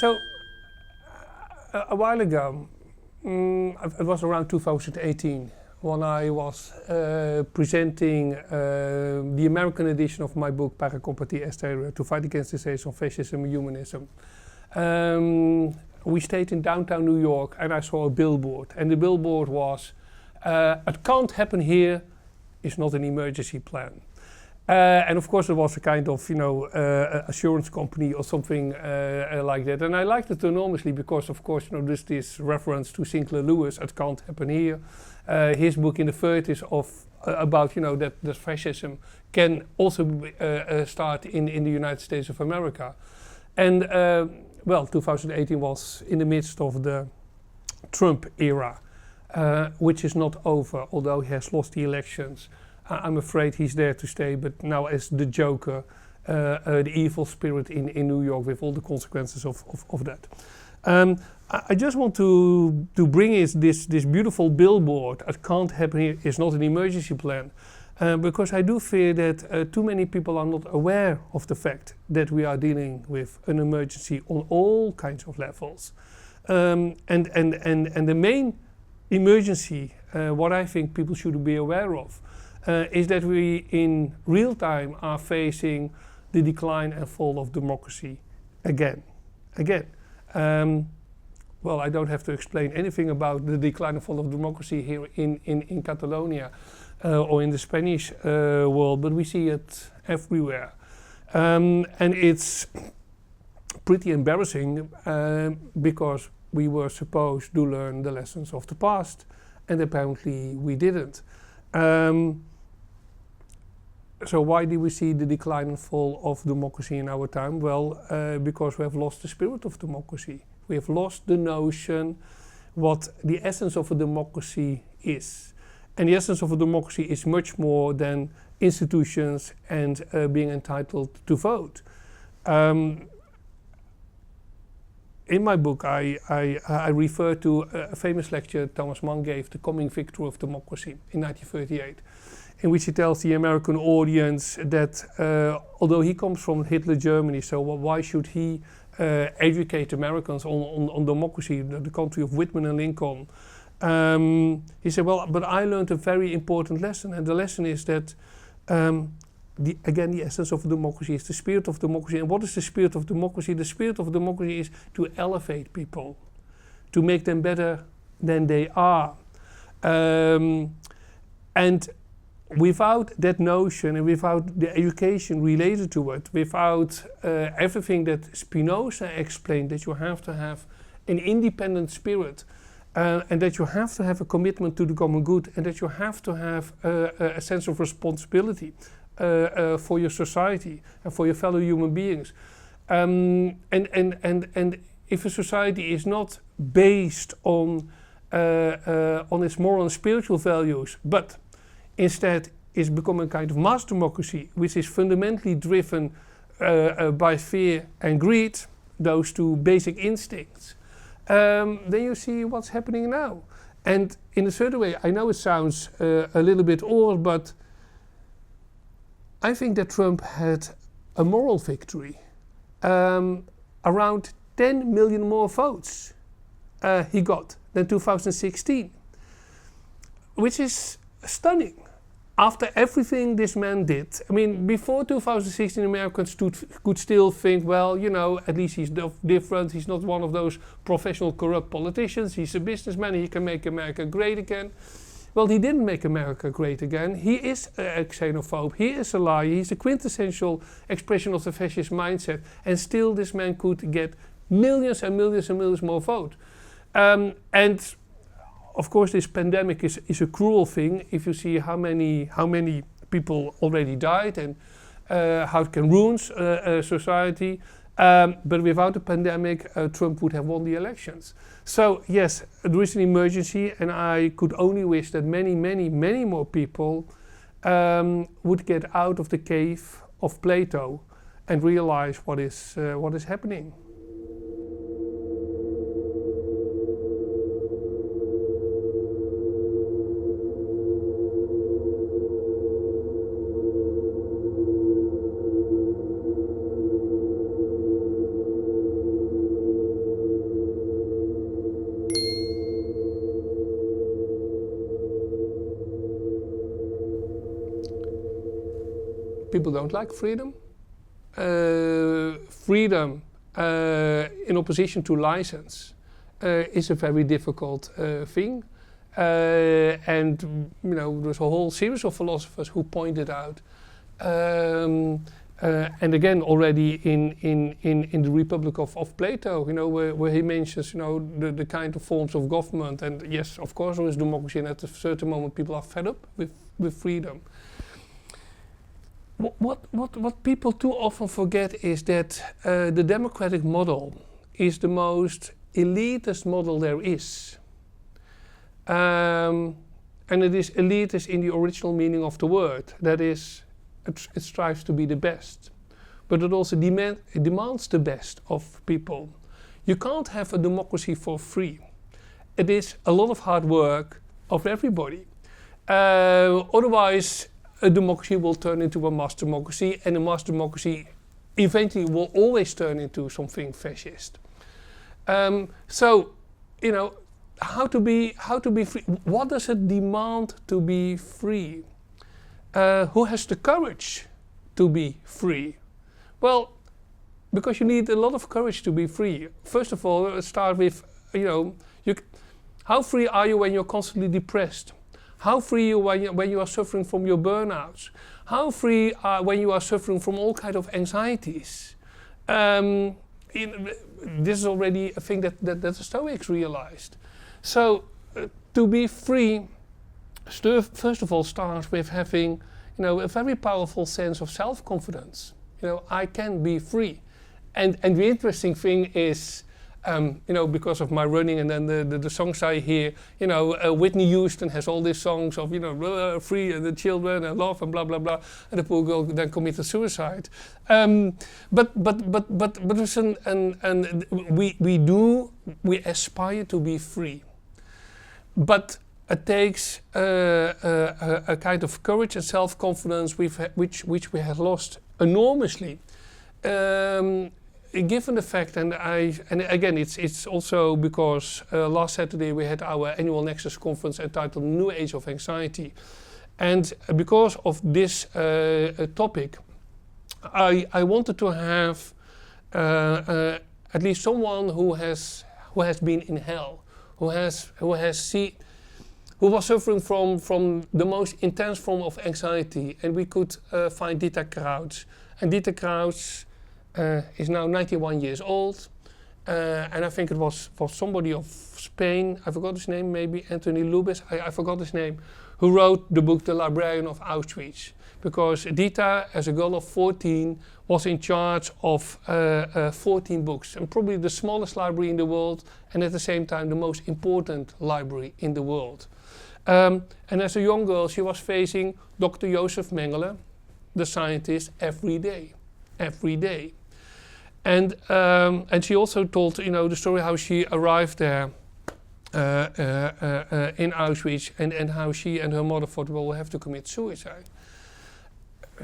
So a while ago, it was around 2018 when I was presenting the American edition of my book Paracompatie Est to fight against the states of fascism and humanism. We stayed in downtown New York and I saw a billboard, and the billboard was it can't happen here, it's not an emergency plan. And of course it was a kind of, assurance company or something like that. And I liked it enormously because, of course, there's this reference to Sinclair Lewis, It Can't Happen Here. His book in the 30s about, that fascism can also start in the United States of America. And, 2018 was in the midst of the Trump era, which is not over, although he has lost the elections. I'm afraid he's there to stay, but now as the Joker, the evil spirit in New York with all the consequences of that. I just want to bring this beautiful billboard, It Can't Happen Here, is not an emergency plan, because I do fear that too many people are not aware of the fact that we are dealing with an emergency on all kinds of levels. And the main emergency, what I think people should be aware of, is that we in real time are facing the decline and fall of democracy again. I don't have to explain anything about the decline and fall of democracy here in Catalonia or in the Spanish world, but we see it everywhere. And it's pretty embarrassing because we were supposed to learn the lessons of the past, and apparently we didn't. So why do we see the decline and fall of democracy in our time? Well, because we have lost the spirit of democracy. We have lost the notion what the essence of a democracy is. And the essence of a democracy is much more than institutions and being entitled to vote. In my book, I refer to a famous lecture Thomas Mann gave, The Coming Victory of Democracy, in 1938. In which he tells the American audience that although he comes from Hitler Germany, so why should he educate Americans on democracy, the country of Whitman and Lincoln? He said, well, but I learned a very important lesson, and the lesson is that, the essence of democracy is the spirit of democracy. And what is the spirit of democracy? The spirit of democracy is to elevate people, to make them better than they are. And without that notion and without the education related to it, without everything that Spinoza explained, that you have to have an independent spirit, and that you have to have a commitment to the common good, and that you have to have a sense of responsibility for your society and for your fellow human beings. And if a society is not based on its moral and spiritual values, but instead is becoming a kind of mass democracy, which is fundamentally driven by fear and greed, those two basic instincts, then you see what's happening now. And in a certain way, I know it sounds a little bit odd, but I think that Trump had a moral victory. Around 10 million more votes he got than 2016, which is stunning. After everything this man did, I mean, before 2016, Americans could still think, well, at least he's different. He's not one of those professional corrupt politicians. He's a businessman. He can make America great again. Well, he didn't make America great again. He is a xenophobe. He is a liar. He's a quintessential expression of the fascist mindset. And still, this man could get millions and millions and millions more votes. And of course, this pandemic is a cruel thing. If you see how many people already died and how it can ruin society. But without the pandemic, Trump would have won the elections. So yes, there is an emergency, and I could only wish that many, many, many more people would get out of the cave of Plato and realize what is happening. people don't like freedom. Freedom in opposition to license is a very difficult thing. And there's a whole series of philosophers who pointed out, and again already in the Republic of Plato, where he mentions the kind of forms of government, and yes, of course there is democracy, and at a certain moment people are fed up with freedom. What people too often forget is that the democratic model is the most elitist model there is. And it is elitist in the original meaning of the word. That is, it strives to be the best. But it also demands the best of people. You can't have a democracy for free. It is a lot of hard work of everybody. Otherwise, a democracy will turn into a mass democracy, and a mass democracy eventually will always turn into something fascist. How to be free? What does it demand to be free? Who has the courage to be free? Well, because you need a lot of courage to be free. First of all, let's start with, how free are you when you're constantly depressed? How free are you when you are suffering from your burnouts? How free are when you are suffering from all kinds of anxieties? This is already a thing that the Stoics realized. So, to be free, first of all, starts with having, a very powerful sense of self-confidence. I can be free, and the interesting thing is, because of my running and then the songs I hear, Whitney Houston has all these songs of, free and the children and love and blah blah blah, and the poor girl then committed suicide. But there's we aspire to be free, but it takes a kind of courage and self-confidence which we have lost enormously. Given the fact, and again, it's also because last Saturday we had our annual Nexus conference entitled New Age of Anxiety, and because of this topic, I wanted to have at least someone who has been in hell, who was suffering from the most intense form of anxiety, and we could find Dieter Krauts, and Dieter Krauts is now 91 years old, and I think it was somebody of Spain, I forgot his name, maybe Anthony Lubes, I forgot his name, who wrote the book The Librarian of Auschwitz, because Dieter, as a girl of 14, was in charge of 14 books, and probably the smallest library in the world, and at the same time the most important library in the world. And as a young girl, she was facing Dr. Joseph Mengele, the scientist, every day. And she also told, the story how she arrived there in Auschwitz, and how she and her mother thought, well, we'll have to commit suicide.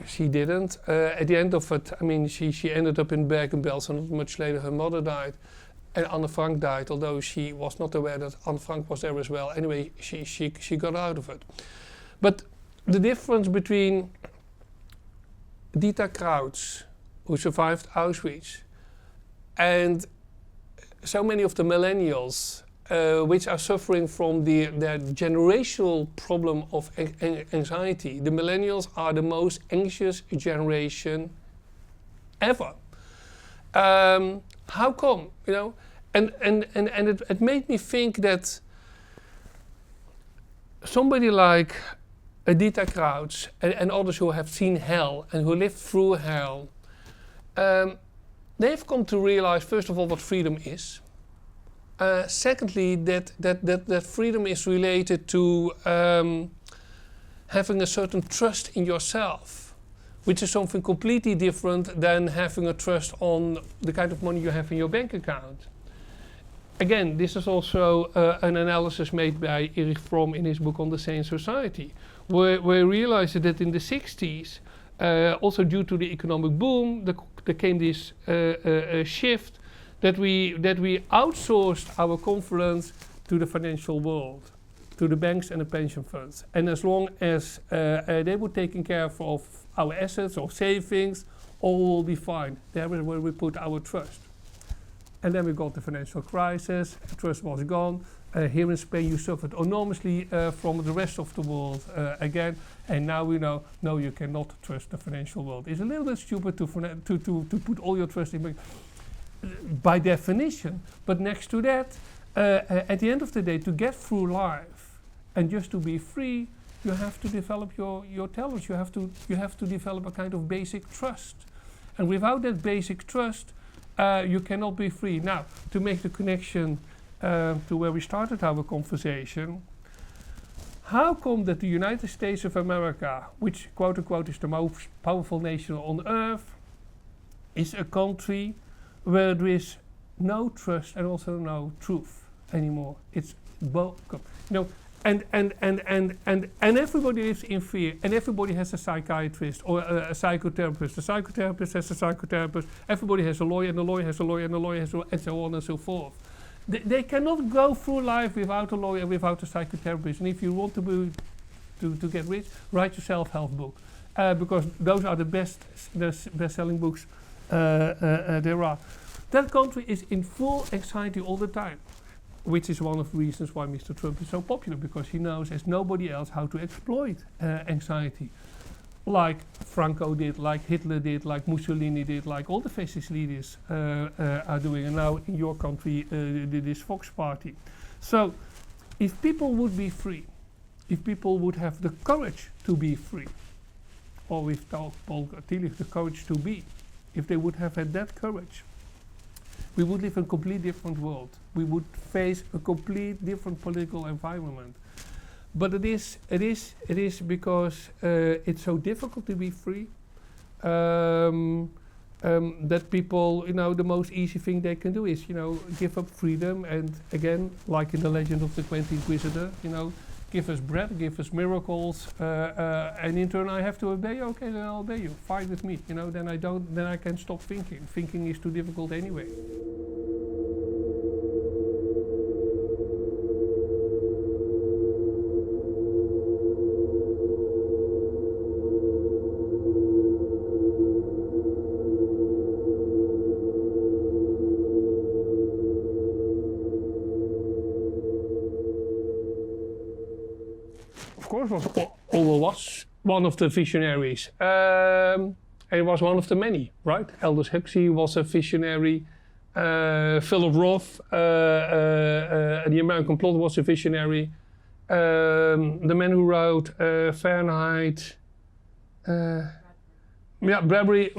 She didn't. At the end of it, she ended up in Bergen-Belsen, and much later her mother died. And Anne Frank died, although she was not aware that Anne Frank was there as well. Anyway, she got out of it. But the difference between Dieter Krauts, who survived Auschwitz, and so many of the millennials, which are suffering from their generational problem of anxiety. The millennials are the most anxious generation ever. How come? And it made me think that somebody like Dieter Krauts and others who have seen hell and who lived through hell, they've come to realize, first of all, what freedom is. Secondly, that freedom is related to having a certain trust in yourself, which is something completely different than having a trust on the kind of money you have in your bank account. Again, this is also an analysis made by Erich Fromm in his book on the Sane Society, where he realized that in the 60s, also due to the economic boom, there came this shift that we outsourced our confidence to the financial world, to the banks and the pension funds. And as long as they were taking care of our assets or savings, all will be fine. There is where we put our trust. And then we got the financial crisis, trust was gone. Here in Spain you suffered enormously from the rest of the world again, and now we know, no, you cannot trust the financial world. It's a little bit stupid to put all your trust in by definition, but next to that, at the end of the day, to get through life and just to be free, you have to develop your talents, you have to develop a kind of basic trust. And without that basic trust, you cannot be free. Now, to make the connection to where we started our conversation, how come that the United States of America, which quote unquote is the most powerful nation on earth, is a country where there is no trust and also no truth anymore? It's both, and everybody lives in fear, and everybody has a psychiatrist or a psychotherapist. The psychotherapist has a psychotherapist, everybody has a lawyer, and the lawyer has a lawyer, and the lawyer has a lawyer, and so on and so forth. They cannot go through life without a lawyer, without a psychotherapist. And if you want to get rich, write your self-help book, because those are the best-selling books there are. That country is in full anxiety all the time, which is one of the reasons why Mr. Trump is so popular, because he knows as nobody else how to exploit anxiety. Like Franco did, like Hitler did, like Mussolini did, like all the fascist leaders are doing, and now in your country this Fox party. So if people would be free, if people would have the courage to be free, or with Paul Tillich, the courage to be, if they would have had that courage, we would live in a completely different world. We would face a complete different political environment. But it is because it's so difficult to be free that people, the most easy thing they can do is, give up freedom. And again, like in the legend of the 20th Inquisitor, give us bread, give us miracles, and in turn I have to obey you. Okay, then I'll obey you. Fine with me. Then I can stop thinking. Thinking is too difficult anyway. Of course, Orwell was one of the visionaries. And he was one of the many, right? Aldous Huxley was a visionary. Philip Roth, The American Plot, was a visionary. The man who wrote Fahrenheit, Bradbury,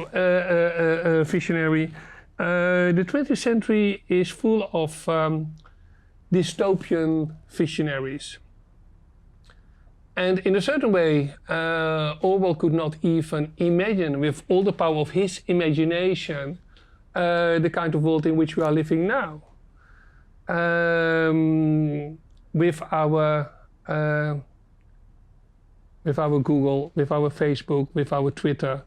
visionary. The 20th century is full of dystopian visionaries. And in a certain way, Orwell could not even imagine, with all the power of his imagination, the kind of world in which we are living now. With our Google, with our Facebook, with our Twitter,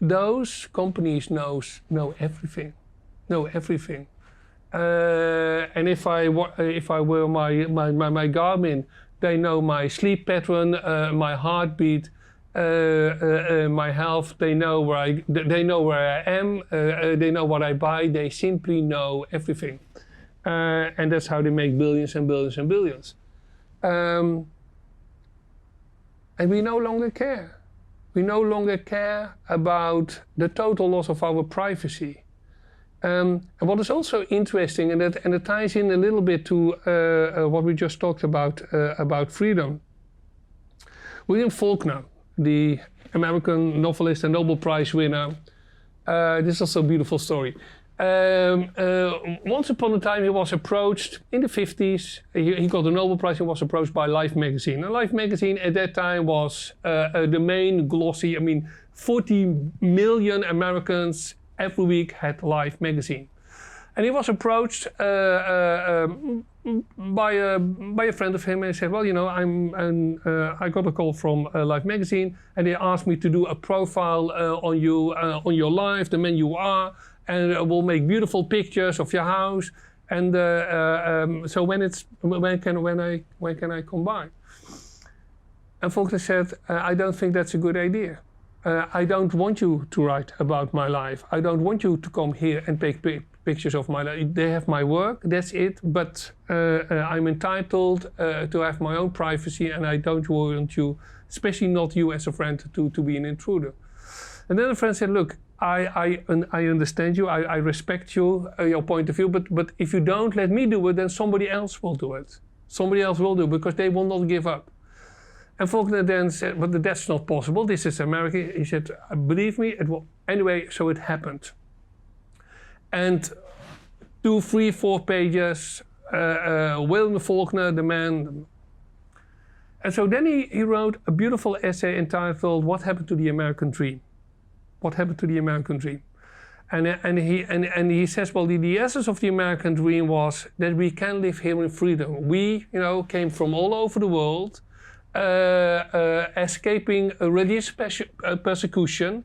those companies know everything. And if I wear my Garmin, they know my sleep pattern, my heartbeat, my health. They know where I am. They know what I buy. They simply know everything, and that's how they make billions and billions and billions. And we no longer care. We no longer care about the total loss of our privacy. And what is also interesting, and it ties in a little bit to what we just talked about freedom. William Faulkner, the American novelist and Nobel Prize winner, this is also a beautiful story. Once upon a time he was approached, in the 50s, he got the Nobel Prize, he was approached by Life magazine. And Life magazine at that time was the main glossy, 40 million Americans every week had Life magazine. And he was approached by a friend of him, and he said, well, I got a call from Life magazine, and they asked me to do a profile on you, on your life, the man you are, and we'll make beautiful pictures of your house. And so when can I come by? And Faulkner said, I don't think that's a good idea. I don't want you to write about my life. I don't want you to come here and take pictures of my life. They have my work, that's it, but I'm entitled to have my own privacy, and I don't want you, especially not you as a friend, to be an intruder. And then a friend said, look, I understand you, I respect you, your point of view, but if you don't let me do it, then somebody else will do it. Somebody else will do it, because they will not give up. And Faulkner then said, but that's not possible, this is America. He said, believe me, it will. Anyway, so it happened. And 2, 3, 4 pages, William Faulkner, the man. And so then he wrote a beautiful essay entitled, What Happened to the American Dream? What happened to the American dream? And he says, well, the essence of the American dream was that we can live here in freedom. We, came from all over the world, escaping a religious persecution.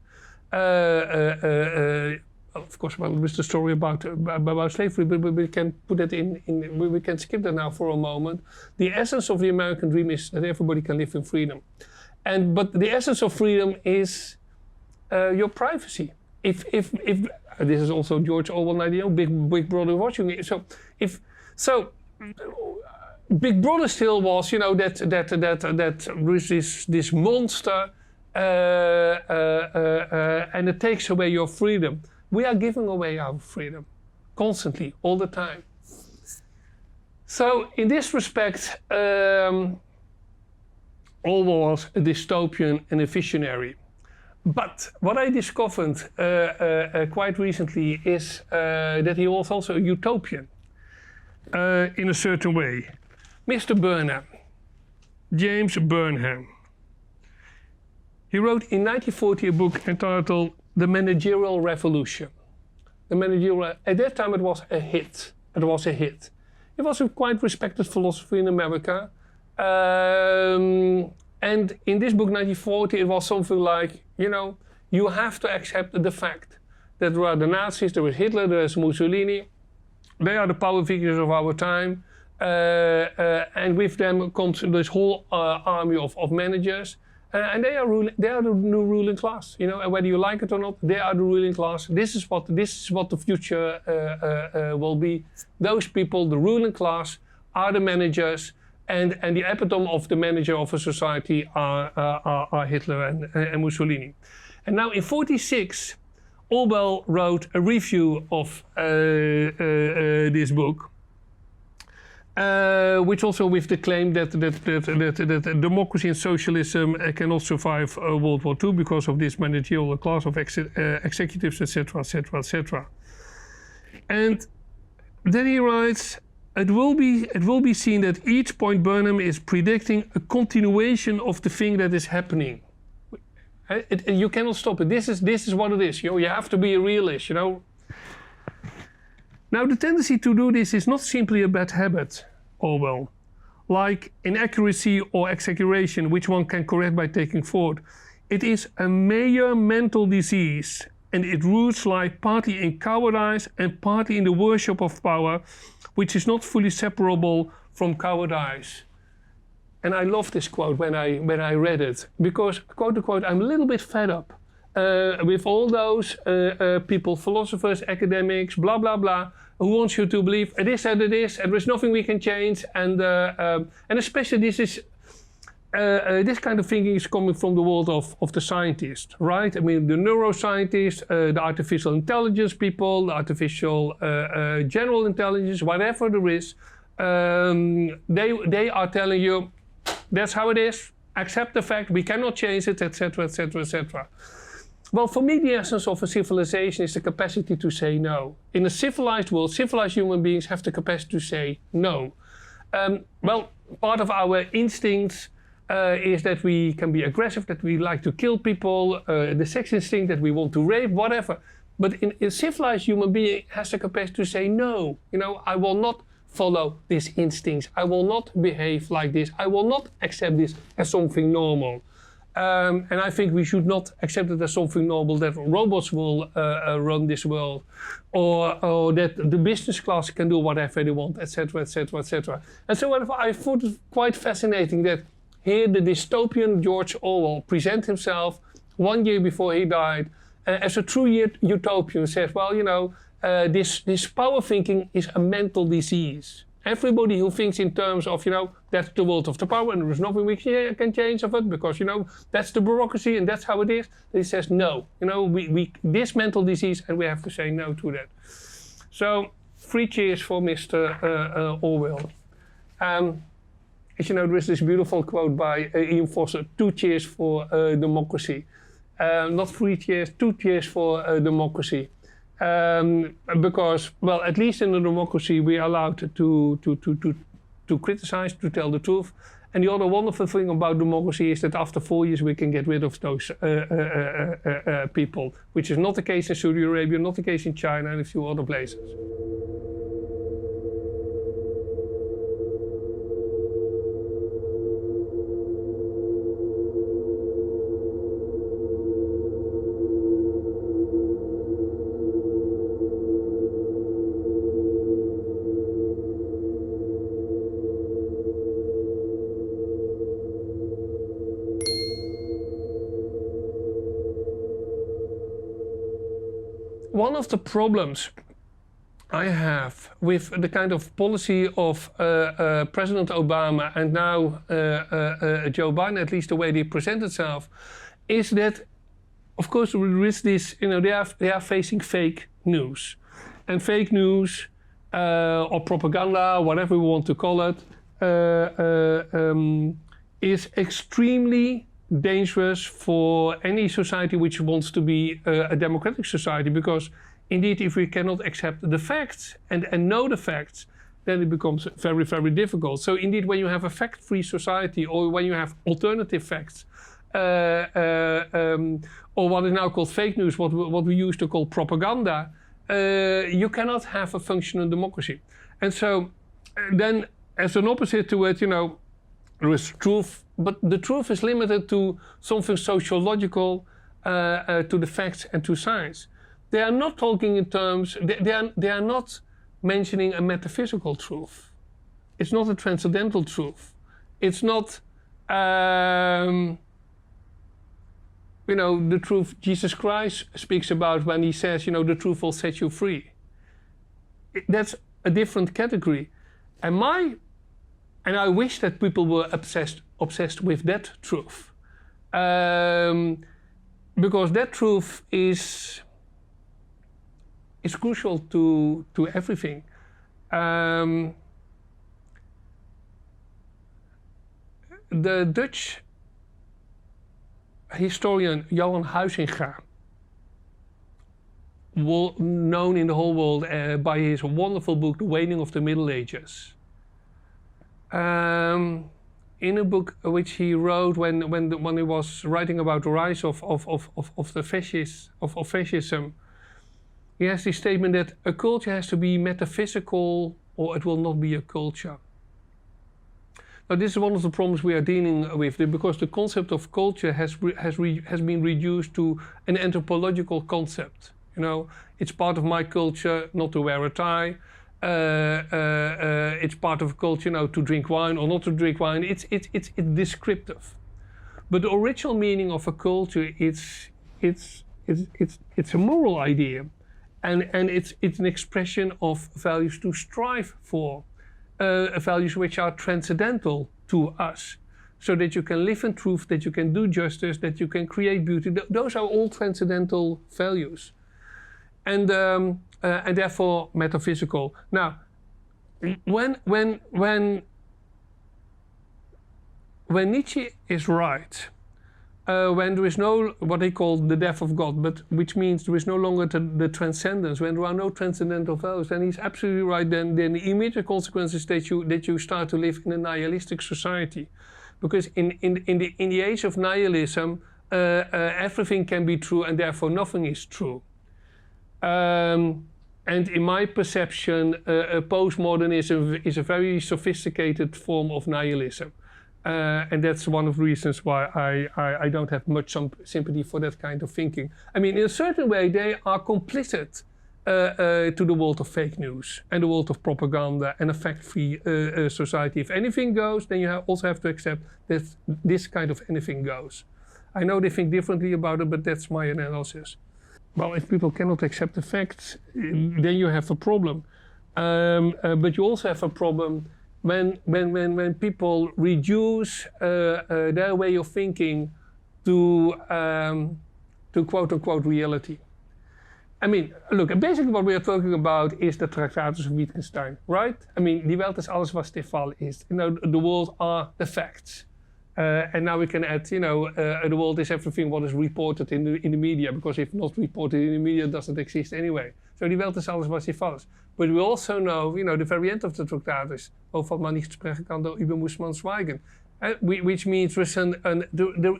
Of course, well, with the story about slavery, but we can put that we can skip that now for a moment. The essence of the American dream is that everybody can live in freedom. But the essence of freedom is your privacy. If this is also George Orwell idea, Big Brother watching it. So Big Brother still was, that was this monster, and it takes away your freedom. We are giving away our freedom constantly, all the time. So in this respect, Orwell was a dystopian and a visionary. But what I discovered quite recently is that he was also a utopian in a certain way. Mr. Burnham, James Burnham, he wrote in 1940 a book entitled The Managerial Revolution. At that time it was a hit. It was a quite respected philosophy in America. And in this book, 1940, it was something like, you have to accept the fact that there are the Nazis, there is Hitler, there is Mussolini. They are the power figures of our time. And with them comes this whole army of managers. And they are the new ruling class, and whether you like it or not, they are the ruling class. This is what the future will be. Those people, the ruling class, are the managers, and the epitome of the manager of a society are Hitler and Mussolini. And now in 1946, Orwell wrote a review of this book. Which also with the claim that democracy and socialism cannot survive World War II because of this managerial class of executives, etc., etc., etc. And then he writes, it will be seen that each point Burnham is predicting a continuation of the thing that is happening. You cannot stop it. This is what it is. You have to be a realist. Now, the tendency to do this is not simply a bad habit, Orwell, like inaccuracy or exaggeration, which one can correct by taking thought. It is a major mental disease, and its roots lie partly in cowardice and partly in the worship of power, which is not fully separable from cowardice. And I love this quote when I read it, because, quote unquote, I'm a little bit fed up with all those people, philosophers, academics, blah, blah, blah, who wants you to believe it is and it is, and there's nothing we can change, and especially this kind of thinking is coming from the world of the scientists, right? I mean, the neuroscientists, the artificial intelligence people, the artificial general intelligence, whatever there is, they are telling you, that's how it is, accept the fact, we cannot change it, etc., etc., etc. Well, for me, the essence of a civilization is the capacity to say no. In a civilized world, civilized human beings have the capacity to say no. Well, part of our instincts is that we can be aggressive, that we like to kill people, the sex instinct, that we want to rape, whatever. But a civilized human being has the capacity to say no. I will not follow these instincts. I will not behave like this. I will not accept this as something normal. And I think we should not accept it as something normal that robots will run this world, or that the business class can do whatever they want, etc., etc., etc. And so I thought it quite fascinating that here the dystopian George Orwell present himself 1 year before he died as a true utopian, says, well, you know, this power thinking is a mental disease. Everybody who thinks in terms of, you know, that's the world of the power and there is nothing we can change of it because, you know, that's the bureaucracy and that's how it is. He says, no, you know, this mental disease, and we have to say no to that. So, 3 cheers for Mr. Orwell. As you know, there is this beautiful quote by Ian Foster, 2 cheers for democracy. Not 3 cheers, 2 cheers for democracy. Because, well, at least in a democracy we are allowed to criticize, to tell the truth. And the other wonderful thing about democracy is that after 4 years we can get rid of those people, which is not the case in Saudi Arabia, not the case in China and a few other places. One of the problems I have with the kind of policy of President Obama and now Joe Biden, at least the way they present itself, is that, of course, there is this, you know, they are facing fake news. And fake news or propaganda, whatever we want to call it, is extremely dangerous for any society which wants to be a democratic society, because indeed if we cannot accept the facts and know the facts, then it becomes very, very difficult. So indeed when you have a fact-free society, or when you have alternative facts, or what is now called fake news, what we used to call propaganda, you cannot have a functional democracy. And so then as an opposite to it, you know, there is truth, but the truth is limited to something sociological, to the facts and to science. They are not talking in terms, they are not mentioning a metaphysical truth. It's not a transcendental truth. It's not, you know, the truth Jesus Christ speaks about when he says, you know, the truth will set you free. That's a different category. And I wish that people were obsessed with that truth. Because that truth is crucial to everything. The Dutch historian Johan Huizinga, known in the whole world by his wonderful book, The Waning of the Middle Ages. In a book which he wrote when he was writing about the rise of fascism, he has this statement that a culture has to be metaphysical or it will not be a culture. Now this is one of the problems we are dealing with, because the concept of culture has been reduced to an anthropological concept. You know, it's part of my culture not to wear a tie. It's part of culture, you know, to drink wine or not to drink wine. It's descriptive. But the original meaning of a culture, it's a moral idea, and it's an expression of values to strive for, values which are transcendental to us, so that you can live in truth, that you can do justice, that you can create beauty. Those are all transcendental values, and therefore metaphysical. Now, when Nietzsche is right, when there is no, what he called the death of God, but which means there is no longer the transcendence, when there are no transcendental values, then he's absolutely right. Then the immediate consequence is that you start to live in a nihilistic society, because in the age of nihilism, everything can be true and therefore nothing is true. And in my perception, postmodernism is a very sophisticated form of nihilism. And that's one of the reasons why I don't have much sympathy for that kind of thinking. I mean, in a certain way, they are complicit to the world of fake news and the world of propaganda and a fact-free society. If anything goes, then you also have to accept that this kind of anything goes. I know they think differently about it, but that's my analysis. Well, if people cannot accept the facts, then you have a problem. But you also have a problem when people reduce their way of thinking to quote-unquote reality. I mean, look, basically what we are talking about is the Tractatus of Wittgenstein, right? I mean, die Welt is alles was der Fall is. You know, the world are the facts. And now we can add, the world is everything what is reported in the media, because if not reported in the media, it doesn't exist anyway. So die Welt is alles was der Fall is. But we also know, the variant of the Tractatus, over man nicht sprechen kann, darüber muss man schweigen. Which means there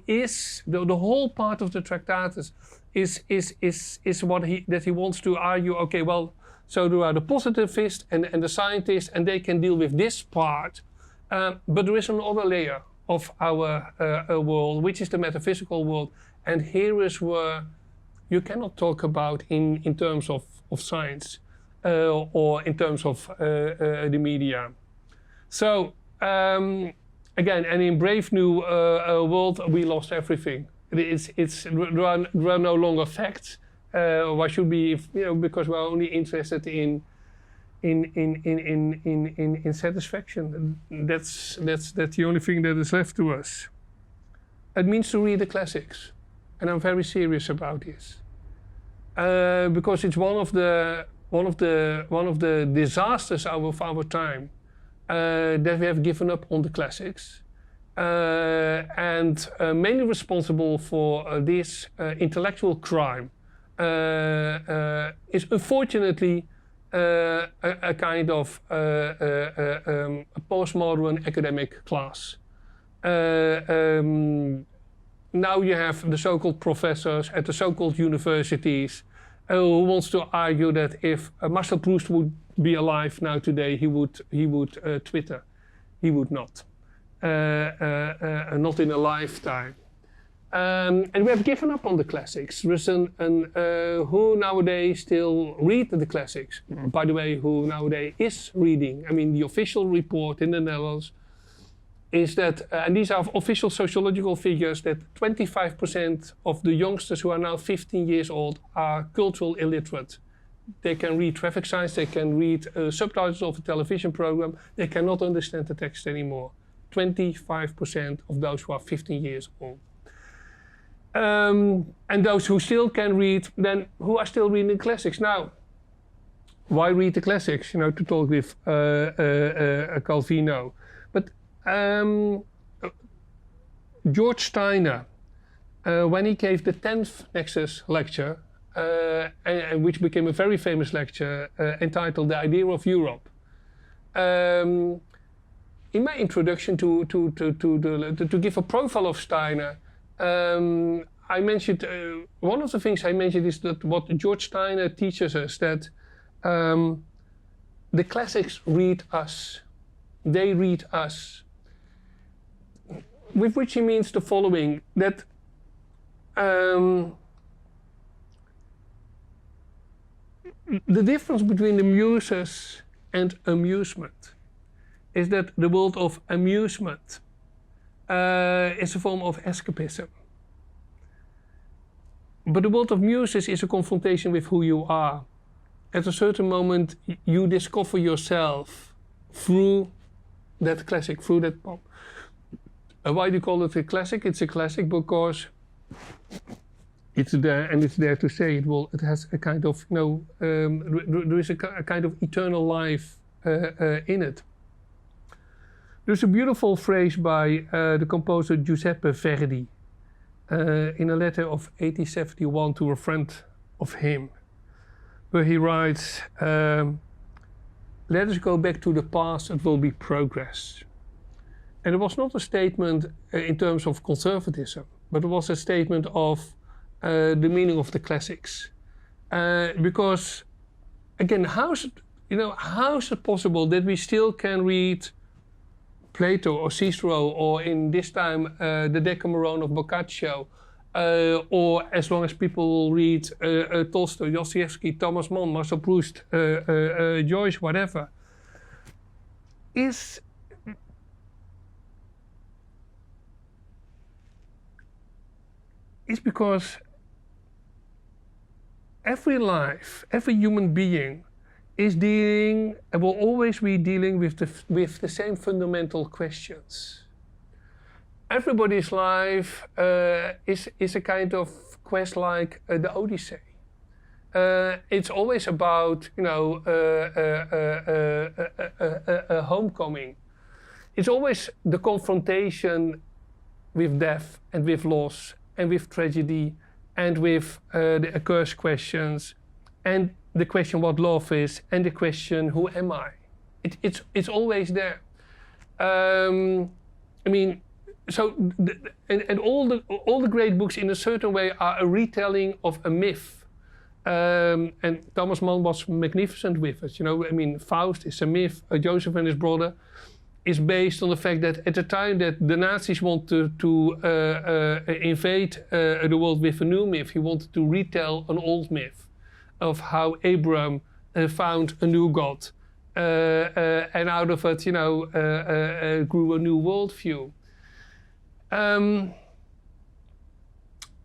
is the whole part of the Tractatus is what he wants to argue. Okay, well, so there are the positivists and the scientists, and they can deal with this part. But there is another layer of our world, which is the metaphysical world, and here is where you cannot talk about in terms of science or in terms of the media. So. Again, and in Brave New World, we lost everything. There are no longer facts. Why should be, because we're only interested in satisfaction. That's the only thing that is left to us. It means to read the classics, and I'm very serious about this, because it's one of the disasters of our time. That we have given up on the classics, and mainly responsible for this intellectual crime is unfortunately a kind of a postmodern academic class. Now you have the so-called professors at the so-called universities who wants to argue that if Marcel Proust would be alive now today, he would Twitter. He would not. Not in a lifetime. And we have given up on the classics. There's who nowadays still read the classics. By the way, who nowadays is reading. I mean, the official report in the Netherlands is that, and these are official sociological figures, that 25% of the youngsters who are now 15 years old are cultural illiterate. They can read traffic signs, they can read subtitles of a television program, they cannot understand the text anymore. 25% of those who are 15 years old. And those who still can read, then who are still reading classics. Now, why read the classics? To talk with Calvino. But George Steiner, when he gave the 10th Nexus lecture, which became a very famous lecture entitled The Idea of Europe. In my introduction to give a profile of Steiner, I mentioned, one of the things I mentioned is that what George Steiner teaches us, that the classics read us, they read us. With which he means the following, that the difference between the muses and amusement is that the world of amusement is a form of escapism. But the world of muses is a confrontation with who you are. At a certain moment, you discover yourself through that classic, through that poem. Why do you call it a classic? It's a classic because it's there, and it's there to say it. Well, it has a kind of, there is a kind of eternal life in it. There's a beautiful phrase by the composer Giuseppe Verdi in a letter of 1871 to a friend of him, where he writes, "Let us go back to the past, it will be progress." And it was not a statement in terms of conservatism, but it was a statement of the meaning of the classics. Because, again, how is it possible that we still can read Plato or Cicero, or in this time the Decameron of Boccaccio, or as long as people read Tolstoy, Dostoevsky, Thomas Mann, Marcel Proust, Joyce, whatever, is because every life, every human being is dealing and will always be dealing with the same fundamental questions. Everybody's life is a kind of quest like the Odyssey. It's always about, you know, a homecoming. It's always the confrontation with death and with loss and with tragedy and with the accursed questions and the question what love is and the question who am I? It's always there. I mean, so and all the great books in a certain way are a retelling of a myth. And Thomas Mann was magnificent with it. You know, I mean, Faust is a myth. Joseph and his brother is based on the fact that at the time that the Nazis wanted to invade the world with a new myth, he wanted to retell an old myth of how Abraham found a new God, and out of it, you know, grew a new worldview.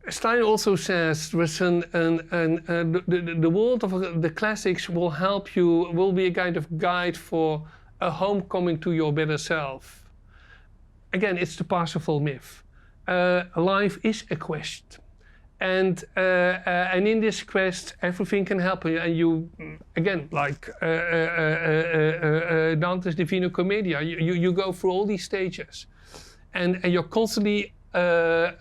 Stein also says the world of the classics will help you, will be a kind of guide for a homecoming to your better self. Again, it's the Parsifal myth. Life is a quest. And in this quest, everything can help you. And you, again, like Dante's Divina Commedia, you go through all these stages. And you're constantly are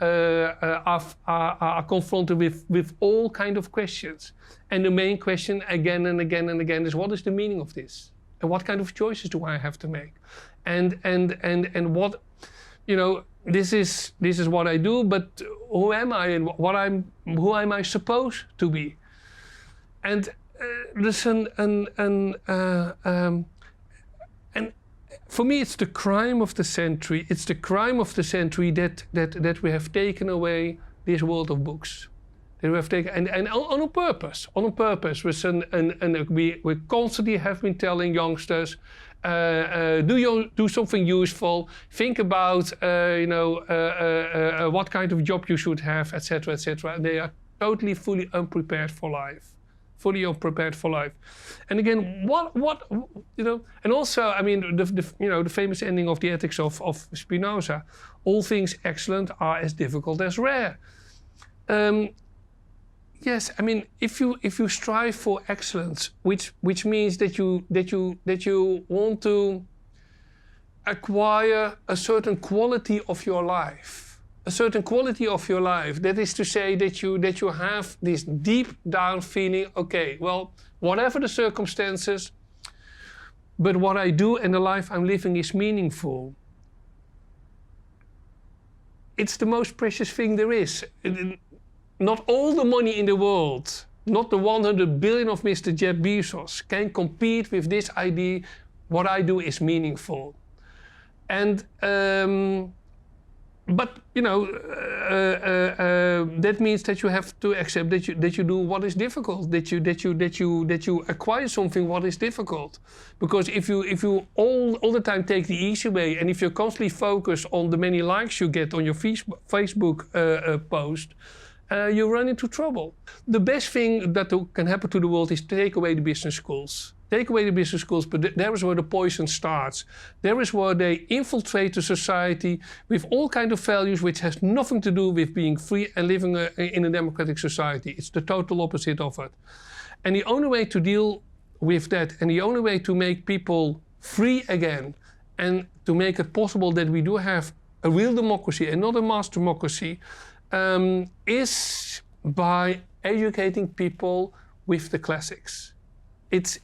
confronted with all kind of questions. And the main question again and again and again is, what is the meaning of this? And what kind of choices do I have to make? And what, you know, this is what I do, but who am I and who am I supposed to be? And there's and for me, it's the crime of the century. It's the crime of the century that we have taken away this world of books. That we have taken and on purpose. We constantly have been telling youngsters, do something useful. Think about what kind of job you should have, etc., etc. They are totally, fully unprepared for life. Fully unprepared for life. And again, what you know, and also, I mean, the famous ending of the Ethics of Spinoza: all things excellent are as difficult as rare. Yes, I mean, if you strive for excellence, which means that you want to acquire a certain quality of your life. A certain quality of your life. That is to say that you have this deep down feeling, okay, well, whatever the circumstances, but what I do and the life I'm living is meaningful. It's the most precious thing there is. Not all the money in the world, not the 100 billion of Mr. Jeff Bezos, can compete with this idea, what I do is meaningful. And but you know, that means that you have to accept that you do what is difficult, that you acquire something what is difficult. Because if you all the time take the easy way, and if you're constantly focused on the many likes you get on your Facebook post, you run into trouble. The best thing that can happen to the world is to take away the business schools. Take away the business schools, but there is where the poison starts. There is where they infiltrate the society with all kinds of values which has nothing to do with being free and living in a democratic society. It's the total opposite of it. And the only way to deal with that, and the only way to make people free again, and to make it possible that we do have a real democracy and not a mass democracy, is by educating people with the classics. It's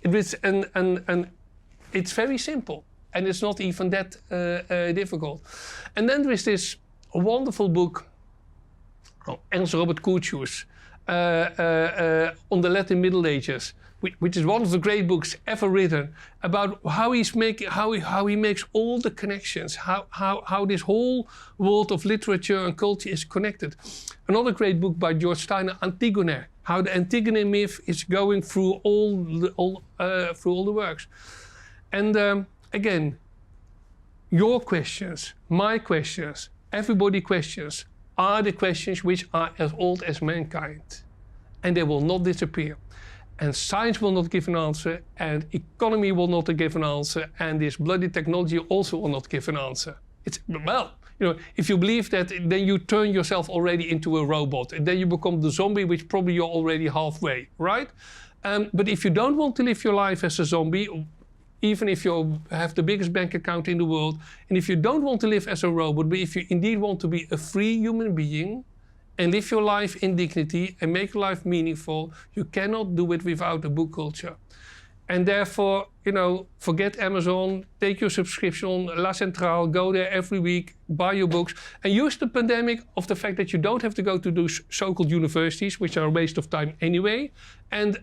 very simple, and it's not even that difficult. And then there is this wonderful book, Ernst Robert Curtius, on the Latin Middle Ages, which is one of the great books ever written, about how he makes all the connections, how this whole world of literature and culture is connected. Another great book by George Steiner, Antigone, how the Antigone myth is going through all the works. And again, your questions, my questions, everybody's questions are the questions which are as old as mankind, and they will not disappear. And science will not give an answer, and economy will not give an answer, and this bloody technology also will not give an answer. It's, well, you know, if you believe that, then you turn yourself already into a robot, and then you become the zombie, which probably you're already halfway, right? But if you don't want to live your life as a zombie, even if you have the biggest bank account in the world, and if you don't want to live as a robot, but if you indeed want to be a free human being, and live your life in dignity and make your life meaningful, you cannot do it without a book culture. And therefore, you know, forget Amazon, take your subscription on La Centrale, go there every week, buy your books, and use the pandemic of the fact that you don't have to go to those so-called universities, which are a waste of time anyway, and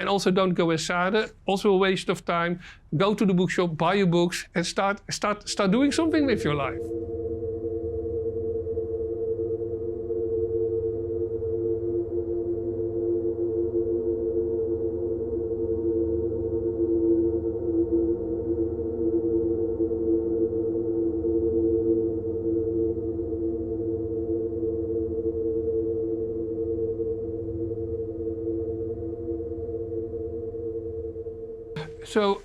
also don't go as Sade, also a waste of time. Go to the bookshop, buy your books, and start doing something with your life. So,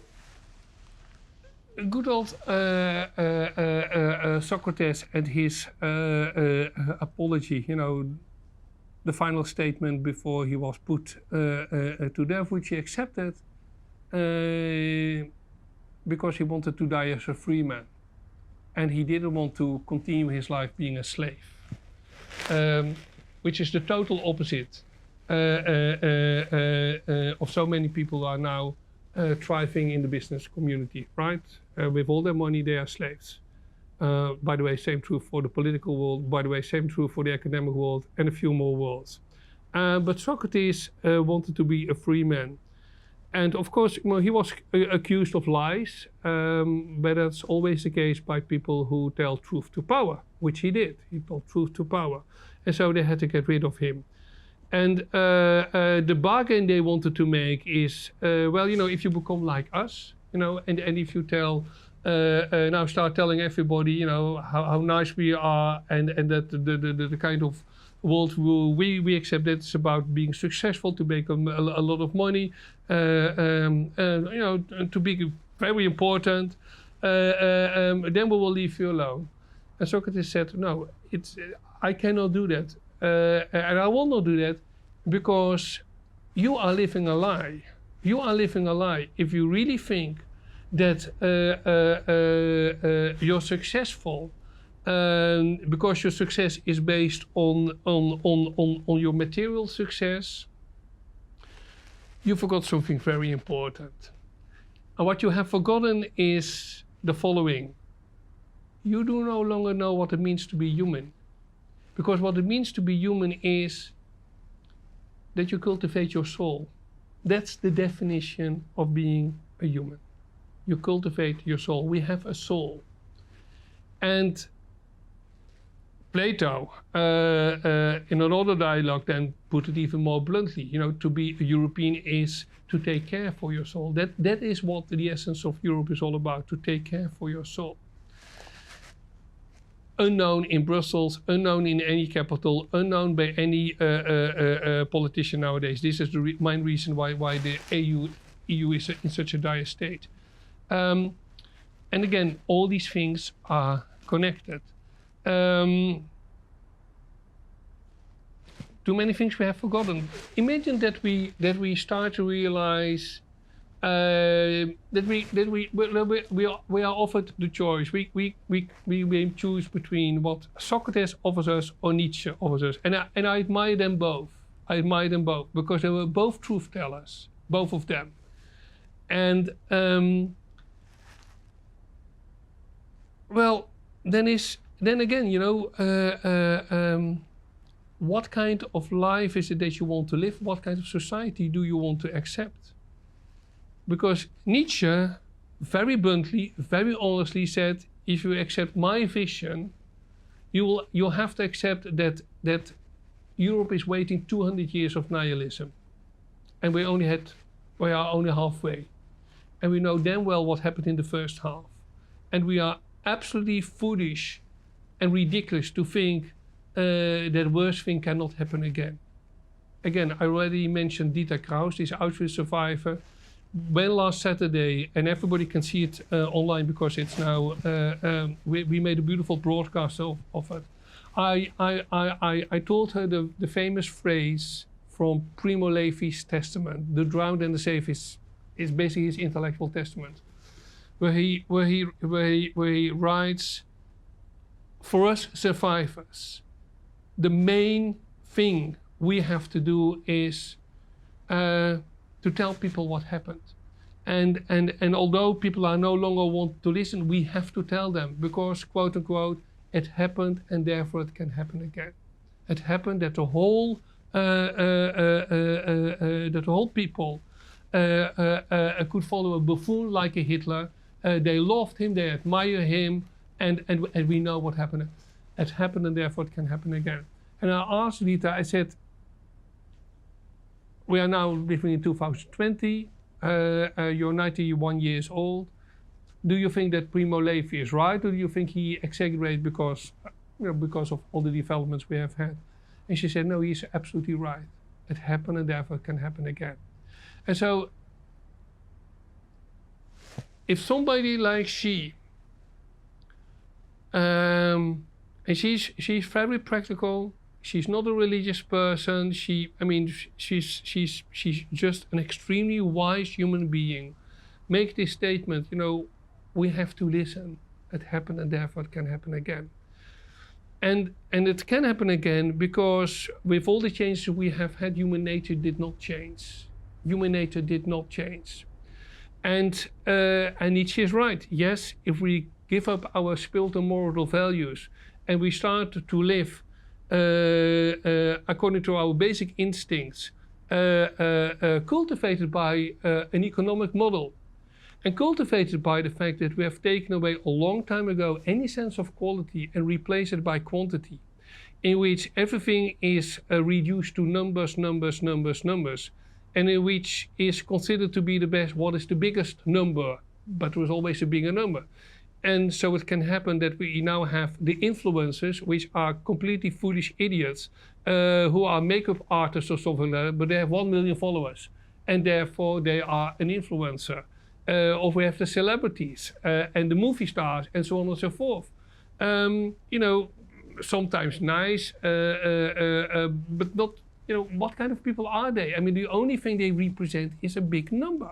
good old Socrates and his apology, you know, the final statement before he was put to death, which he accepted because he wanted to die as a free man. And he didn't want to continue his life being a slave, which is the total opposite of so many people who are now thriving in the business community, right? With all their money, they are slaves. By the way, same true for the political world. By the way, same true for the academic world and a few more worlds. But Socrates wanted to be a free man. And of course, you know, he was accused of lies, but that's always the case by people who tell truth to power, which he did. He told truth to power. And so they had to get rid of him. And the bargain they wanted to make is, well, you know, if you become like us, you know, and if you tell, now start telling everybody, you know, how nice we are, and that the kind of world we accept that it's about being successful, to make a lot of money, you know, to be very important, then we will leave you alone. And Socrates said, no, I cannot do that. And I will not do that because you are living a lie. You are living a lie if you really think that you're successful because your success is based on your material success. You forgot something very important. And what you have forgotten is the following. You do no longer know what it means to be human. Because what it means to be human is that you cultivate your soul. That's the definition of being a human. You cultivate your soul. We have a soul. And Plato, in another dialogue, then put it even more bluntly. You know, to be a European is to take care for your soul. That is what the essence of Europe is all about, to take care for your soul. Unknown in Brussels, unknown in any capital, unknown by any politician nowadays. This is the main reason why the EU is in such a dire state. And again, all these things are connected. Too many things we have forgotten. Imagine that we start to realize that we are offered the choice. We may choose between what Socrates offers us or Nietzsche offers us, and I admire them both. I admire them both because they were both truth tellers, both of them. And well, then again, you know, what kind of life is it that you want to live? What kind of society do you want to accept? because Nietzsche very bluntly, very honestly said, if you accept my vision, you'll have to accept that Europe is waiting 200 years of nihilism. And we are only halfway. And we know damn well what happened in the first half. And we are absolutely foolish and ridiculous to think that worse thing cannot happen again. Again, I already mentioned Dieter Kraus, this Auschwitz survivor. When last Saturday, and everybody can see it online because it's now, we made a beautiful broadcast of it. I told her the famous phrase from Primo Levi's testament, "The drowned and the safe" is basically his intellectual testament, where he writes, for us survivors, the main thing we have to do is to tell people what happened. And although people are no longer want to listen, we have to tell them, because, quote unquote, it happened and therefore it can happen again. It happened that the whole people could follow a buffoon like a Hitler. They loved him, they admire him, and we know what happened. It happened and therefore it can happen again. And I asked Rita, I said, we are now living in 2020, you're 91 years old. Do you think that Primo Levi is right, or do you think he exaggerated because of all the developments we have had? And she said, no, he's absolutely right. It happened and therefore it can happen again. And so, if somebody like she, and she's very practical, she's not a religious person, she's just an extremely wise human being, make this statement, we have to listen. It happened and therefore it can happen again. And it can happen again because with all the changes we have had, human nature did not change. Human nature did not change. And Nietzsche is right. Yes, if we give up our spiritual moral values and we start to live according to our basic instincts, cultivated by an economic model, and cultivated by the fact that we have taken away a long time ago any sense of quality and replaced it by quantity, in which everything is reduced to numbers, and in which is considered to be the best, what is the biggest number, but there was always a bigger number. And so it can happen that we now have the influencers, which are completely foolish idiots, who are makeup artists or something like that, but they have 1 million followers, and therefore they are an influencer. Or we have the celebrities and the movie stars and so on and so forth. Sometimes nice, but not, what kind of people are they? I mean, the only thing they represent is a big number.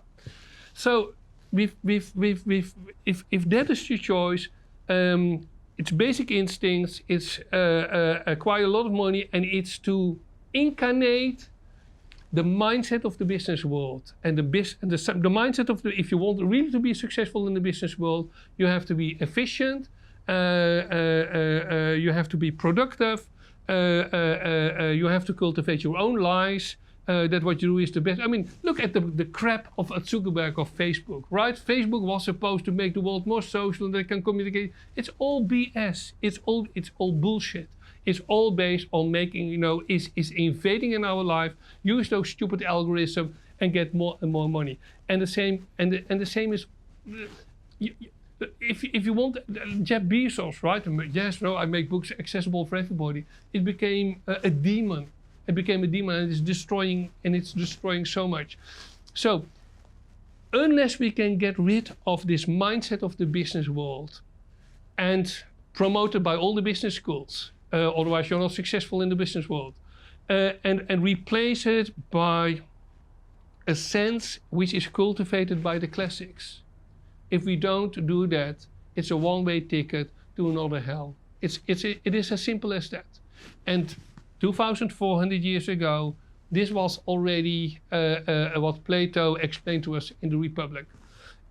So if that is your choice, it's basic instincts, it's acquire a lot of money, and it's to incarnate the mindset of the business world, and the mindset of if you want really to be successful in the business world, you have to be efficient, you have to be productive, you have to cultivate your own lies, that what you do is the best. I mean, look at the crap of Zuckerberg of Facebook, right? Facebook was supposed to make the world more social and they can communicate. It's all BS. It's all bullshit. It's all based on making, is invading in our life, use those stupid algorithms and get more and more money. And the same is, if you want, Jeff Bezos, right? Yes, no, I make books accessible for everybody. It became a demon. It became a demon, and it's destroying so much. So, unless we can get rid of this mindset of the business world and promoted by all the business schools, otherwise you're not successful in the business world, and replace it by a sense which is cultivated by the classics. If we don't do that, it's a one-way ticket to another hell. It is as simple as that. And 2,400 years ago, this was already what Plato explained to us in the Republic.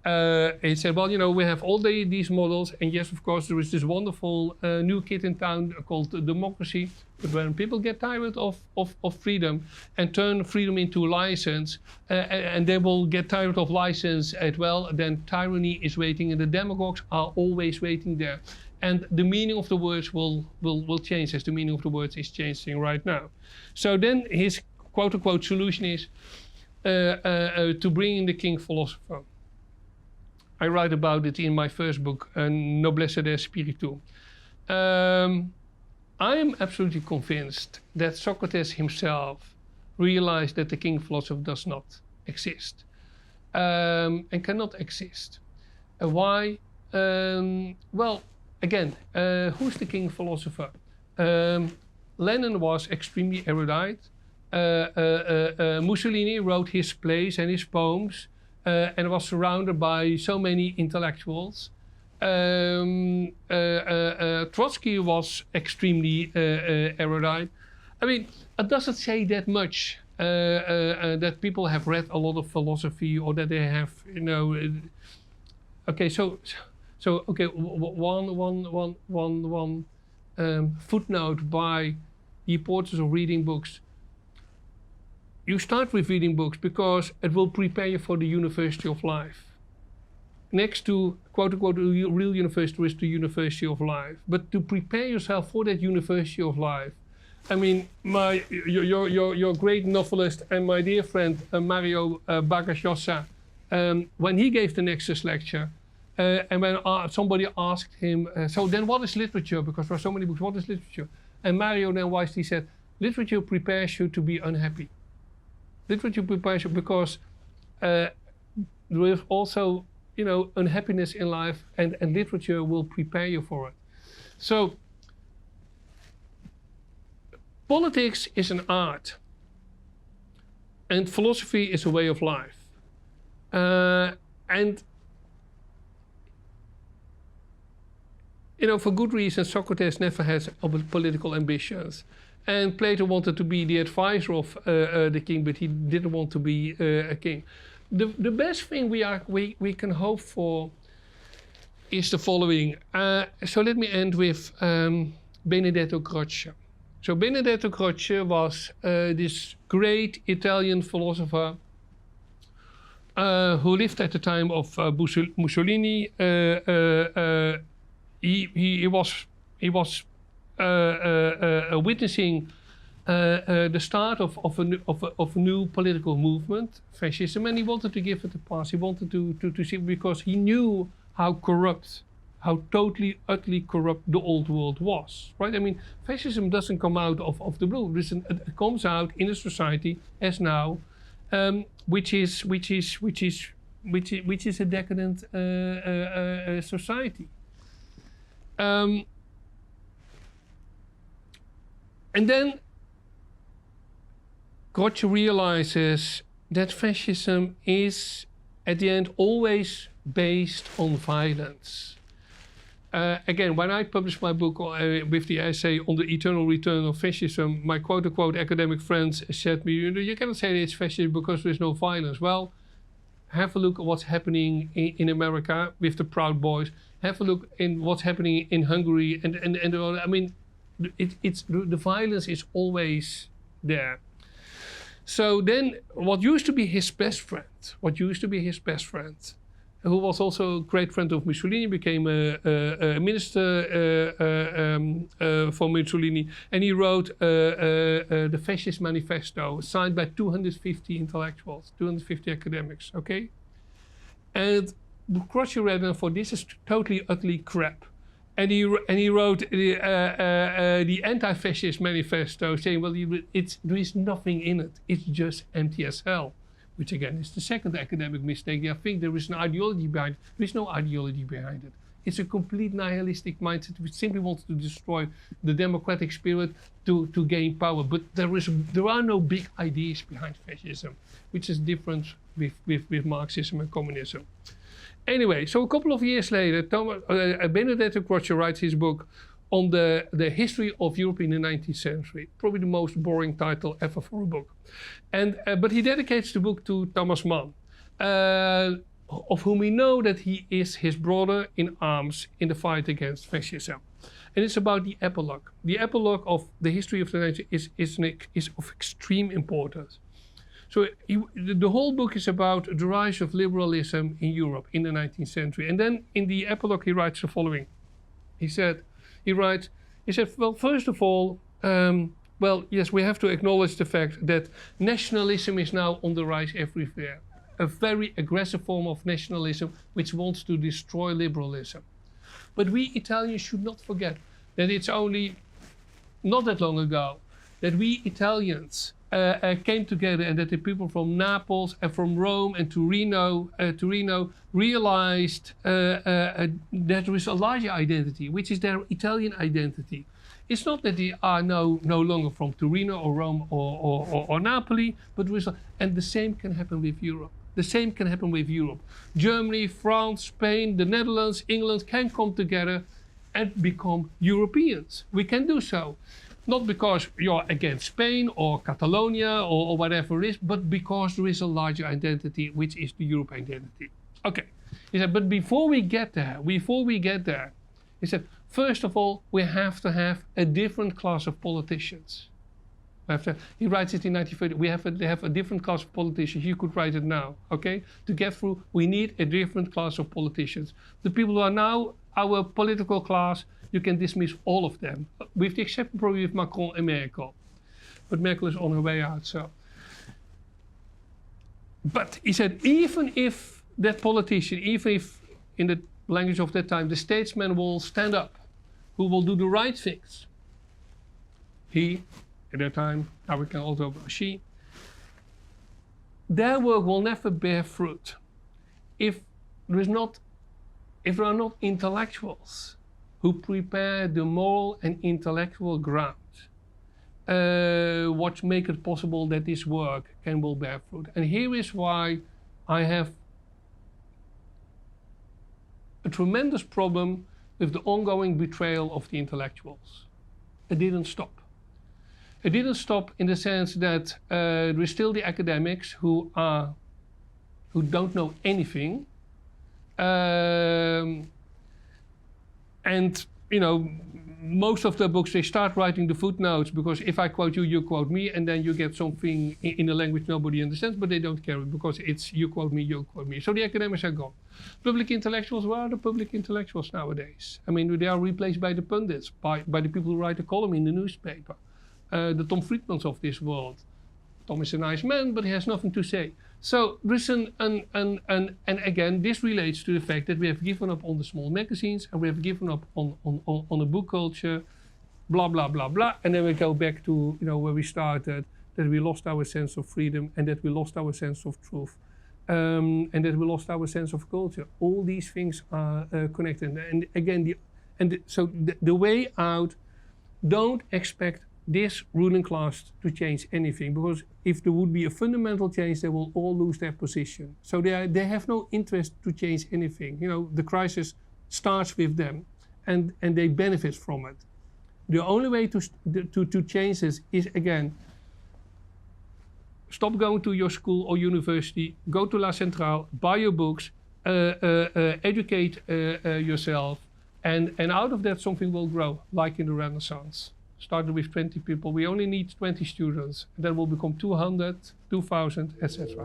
he said, well, you know, we have all these models, and yes, of course, there is this wonderful new kid in town called democracy. But when people get tired of freedom and turn freedom into license, and they will get tired of license as well, then tyranny is waiting, and the demagogues are always waiting there. And the meaning of the words will change, as the meaning of the words is changing right now. So then his quote-unquote solution is to bring in the king philosopher. I write about it in my first book, Noblesse des Spiritus. I am absolutely convinced that Socrates himself realized that the king philosopher does not exist and cannot exist. Why? Well, again, who's the king philosopher? Lenin was extremely erudite. Mussolini wrote his plays and his poems and was surrounded by so many intellectuals. Trotsky was extremely erudite. I mean, it doesn't say that much that people have read a lot of philosophy, or that they have, you know. Okay, so okay, one footnote by the importance of reading books. You start with reading books because it will prepare you for the university of life. Next to quote-unquote real university is the university of life. But to prepare yourself for that university of life, I mean, your great novelist and my dear friend Mario Vargas when he gave the Nexus lecture, and when somebody asked him, so then what is literature? Because there are so many books, what is literature? And Mario then wisely said, literature prepares you to be unhappy. Literature prepares you because there is also, you know, unhappiness in life, and literature will prepare you for it. So politics is an art, and philosophy is a way of life. And you know, for good reason, Socrates never has political ambitions. And Plato wanted to be the advisor of the king, but he didn't want to be a king. The best thing we can hope for is the following. So let me end with Benedetto Croce. So Benedetto Croce was this great Italian philosopher who lived at the time of Mussolini. He was witnessing the start of a new political movement, fascism, and he wanted to give it a pass. He wanted to see, because he knew how corrupt, how totally, utterly corrupt the old world was. Right? I mean, fascism doesn't come out of the blue. It comes out in a society as now, which is a decadent society. And then Croce realizes that fascism is, at the end, always based on violence. Again, when I published my book with the essay on the eternal return of fascism, my quote-unquote academic friends said to me, you cannot say it's fascism because there's no violence. Well, have a look at what's happening in America with the Proud Boys. Have a look in what's happening in Hungary, and I mean, the violence is always there. So then, what used to be his best friend, who was also a great friend of Mussolini, became a minister for Mussolini, and he wrote the Fascist Manifesto, signed by 250 intellectuals, 250 academics. Okay, and Croce read and thought, this is totally, utterly crap. And he wrote the Anti-Fascist Manifesto, saying, well, there is nothing in it. It's just empty as hell. Which again is the second academic mistake. I think there is an ideology behind it. There is no ideology behind it. It's a complete nihilistic mindset which simply wants to destroy the democratic spirit to gain power. But there are no big ideas behind fascism, which is different with Marxism and communism. Anyway, so a couple of years later, Benedetto Croce writes his book on the history of Europe in the 19th century. Probably the most boring title ever for a book. And but he dedicates the book to Thomas Mann. of whom we know that he is his brother in arms in the fight against fascism. And it's about the epilogue. The epilogue of the history of the nation is of extreme importance. So the whole book is about the rise of liberalism in Europe in the 19th century. And then in the epilogue he writes the following. He said, well, first of all, well, yes, we have to acknowledge the fact that nationalism is now on the rise everywhere. A very aggressive form of nationalism which wants to destroy liberalism. But we Italians should not forget that it's only not that long ago that we Italians came together and that the people from Naples and from Rome and Torino realized that there is a larger identity, which is their Italian identity. It's not that they are no longer from Torino or Rome or Napoli, but and the same can happen with Europe. The same can happen with Europe. Germany, France, Spain, the Netherlands, England can come together and become Europeans. We can do so. Not because you're against Spain or Catalonia or whatever it is, but because there is a larger identity, which is the Europe identity. Okay. He said, but before we get there, he said, first of all, we have to have a different class of politicians. He writes it in 1930. They have a different class of politicians. You could write it now, okay? To get through, we need a different class of politicians. The people who are now our political class, you can dismiss all of them, with the exception probably of Macron and Merkel. But Merkel is on her way out, so. But he said, even if that politician, even if in the language of that time, the statesman will stand up, who will do the right things, he, at that time, now we can also she, their work will never bear fruit if there are not intellectuals who prepare the moral and intellectual ground, what make it possible that this work will bear fruit. And here is why I have a tremendous problem with the ongoing betrayal of the intellectuals. It didn't stop. It didn't stop in the sense that there is still the academics who don't know anything, and you know, most of the books they start writing the footnotes because if I quote you, you quote me, and then you get something in a language nobody understands, but they don't care because it's you quote me, you quote me. So the academics are gone. Public intellectuals, where are the public intellectuals nowadays? I mean, they are replaced by the pundits, by the people who write a column in the newspaper. The Tom Friedmans of this world. Tom is a nice man, but he has nothing to say. So listen, and again, this relates to the fact that we have given up on the small magazines and we have given up on the book culture, blah, blah, blah, blah. And then we go back to, you know, where we started, that we lost our sense of freedom and that we lost our sense of truth. And that we lost our sense of culture. All these things are connected. And again, so the way out, don't expect this ruling class to change anything, because if there would be a fundamental change, they will all lose their position. So they have no interest to change anything. You know, the crisis starts with them, and they benefit from it. The only way to change this is, again, stop going to your school or university, go to La Centrale, buy your books, educate yourself, and out of that something will grow, like in the Renaissance. Started with 20 people, we only need 20 students, that will become 200, 2000, etc.